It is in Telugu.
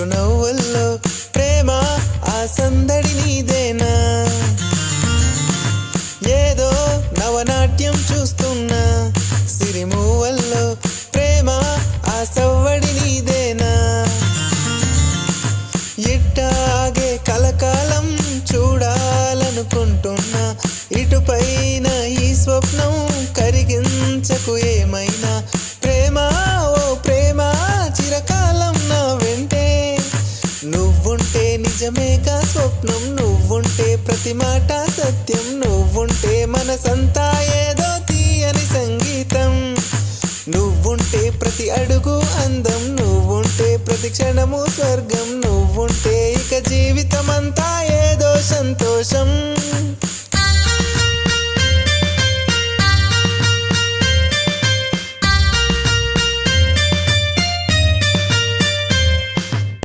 చిరునవ్వుల్లో ప్రేమ ఆ సందడి నీదేనా? ఏదో నవనాట్యం చూస్తున్నా సిరిమూవల్లో ప్రేమ ఆ సవ్వడి నీదేనా? ఇట్టాగే కలకాలం చూడాలనుకుంటున్నా ఇటుపైన ఈ స్వప్నం కరిగించకు ఏమైనా. ప్రేమ ఓ ప్రేమ చిరకాలం నా వెంటే నువ్వుంటే నిజమేగా స్వప్నం, నువ్వుంటే ప్రతి మాట సత్యం, నువ్వుంటే మనసంతా ఏదో తీయని సంగీతం, నువ్వుంటే ప్రతి అడుగు అందం, నువ్వుంటే ప్రతి క్షణము స్వర్గం, నువ్వుంటే ఇక జీవితమంతా ఏదో సంతోషం.